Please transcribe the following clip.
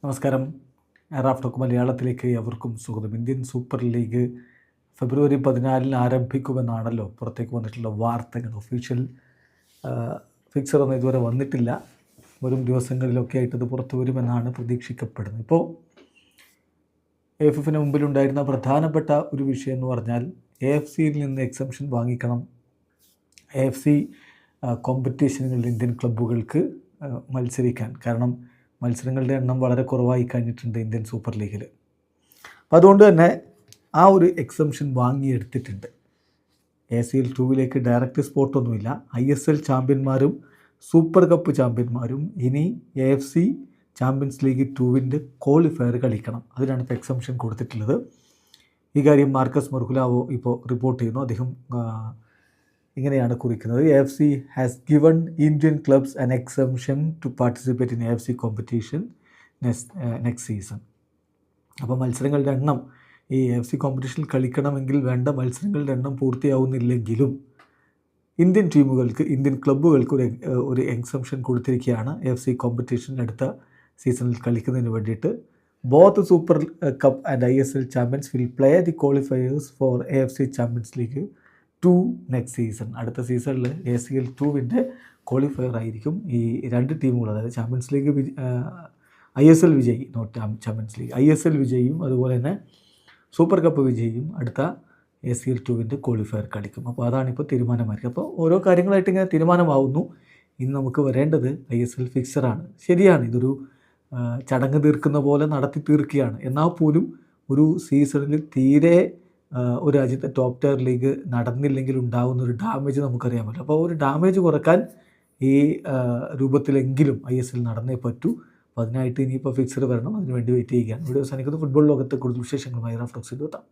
നമസ്കാരം. Raf talk മലയാളത്തിലേക്ക് എവർക്കും സ്വാഗതം. ഇന്ത്യൻ സൂപ്പർ ലീഗ് ഫെബ്രുവരി 14 ആരംഭിക്കുമെന്നാണല്ലോ പുറത്തേക്ക് വന്നിട്ടുള്ള വാർത്തകൾ. ഒഫീഷ്യൽ ഫിക്സറൊന്നും ഇതുവരെ വന്നിട്ടില്ല. വരും ദിവസങ്ങളിലൊക്കെ ആയിട്ട് ഇത് പുറത്തു വരുമെന്നാണ് പ്രതീക്ഷിക്കപ്പെടുന്നത്. ഇപ്പോൾ AFF മുമ്പിലുണ്ടായിരുന്ന പ്രധാനപ്പെട്ട ഒരു വിഷയം എന്ന് പറഞ്ഞാൽ AFC നിന്ന് എക്സംഷൻ വാങ്ങിക്കണം. AFC കോമ്പറ്റീഷനുകളിൽ ഇന്ത്യൻ ക്ലബ്ബുകൾക്ക് മത്സരിക്കാൻ. കാരണം മത്സരങ്ങളുടെ എണ്ണം വളരെ കുറവായി കഴിഞ്ഞിട്ടുണ്ട് ഇന്ത്യൻ സൂപ്പർ ലീഗിൽ. അപ്പോൾ അതുകൊണ്ട് തന്നെ ആ ഒരു എക്സംഷൻ വാങ്ങിയെടുത്തിട്ടുണ്ട്. ACL 2 ഡയറക്റ്റ് സ്പോട്ടൊന്നുമില്ല. ISL ചാമ്പ്യന്മാരും സൂപ്പർ കപ്പ് ചാമ്പ്യന്മാരും ഇനി AFC ചാമ്പ്യൻസ് ലീഗ് 2 ക്വാളിഫയർ കളിക്കണം. അതിനാണ് ഇപ്പോൾ എക്സംഷൻ കൊടുത്തിട്ടുള്ളത്. ഈ കാര്യം മാർക്കസ് മർഹുലാവോ ഇപ്പോൾ റിപ്പോർട്ട് ചെയ്യുന്നു. അദ്ദേഹം ഇങ്ങനെയാണ് കുറിക്കുന്നത്. AFC has given Indian clubs an exemption to participate in AFC competition next season. അപ്പോൾ മത്സരങ്ങളുടെ എണ്ണം ഈ AFC കോമ്പറ്റീഷനിൽ കളിക്കണമെങ്കിൽ വേണ്ട മത്സരങ്ങളുടെ എണ്ണം പൂർത്തിയാവുന്നില്ലെങ്കിലും ഇന്ത്യൻ ടീമുകൾക്ക്, ഇന്ത്യൻ ക്ലബ്ബുകൾക്ക് ഒരു എക്സംഷൻ കൊടുത്തിരിക്കുകയാണ്. AFC കോമ്പറ്റീഷൻ അടുത്ത സീസണിൽ കളിക്കുന്നതിന് വേണ്ടിയിട്ട്. Both super cup and ISL champions will play the qualifiers for AFC champions league 2 next season. അടുത്ത സീസണിൽ ACL 2 ക്വാളിഫയർ ആയിരിക്കും ഈ രണ്ട് ടീമുകൾ. അതായത് ചാമ്പ്യൻസ് ലീഗ് ISL വിജയി, നോട്ട് ചാമ്പ്യൻസ് ലീഗ്, ISL വിജയിയും അതുപോലെ തന്നെ സൂപ്പർ കപ്പ് വിജയിയും അടുത്ത ACL 2 ക്വാളിഫയർ കളിക്കും. അപ്പോൾ അതാണിപ്പോൾ തീരുമാനമായിരിക്കും. അപ്പോൾ ഓരോ കാര്യങ്ങളായിട്ട് ഇങ്ങനെ തീരുമാനമാവുന്നു. ഇനി നമുക്ക് വരേണ്ടത് ISL ഫിക്സറാണ്. ശരിയാണ്, ഇതൊരു ചടങ്ങ് തീർക്കുന്ന പോലെ നടത്തി തീർക്കുകയാണ്. എന്നാൽ പോലും ഒരു സീസണിൽ തീരെ ഒരു രാജ്യത്തെ ടോപ്പ് ടയർ ലീഗ് നടന്നില്ലെങ്കിൽ ഉണ്ടാകുന്ന ഒരു ഡാമേജ് നമുക്കറിയാമല്ലോ. അപ്പോൾ ഒരു ഡാമേജ് കുറക്കാൻ ഈ രൂപത്തിലെങ്കിലും ISL നടന്നേ പറ്റൂ. അപ്പോൾ അതിനായിട്ട് ഇനിയിപ്പോൾ ഫിക്സർ വരണം. അതിനുവേണ്ടി വെയിറ്റ് ചെയ്യുകയാണ്. വീഡിയോ അവസാനിക്കുന്നത്. ഫുട്ബോൾ ലോകത്തെ കൂടുതൽ വിശേഷങ്ങളുമായി റാഫ് ടോക്സിൽ എത്താം.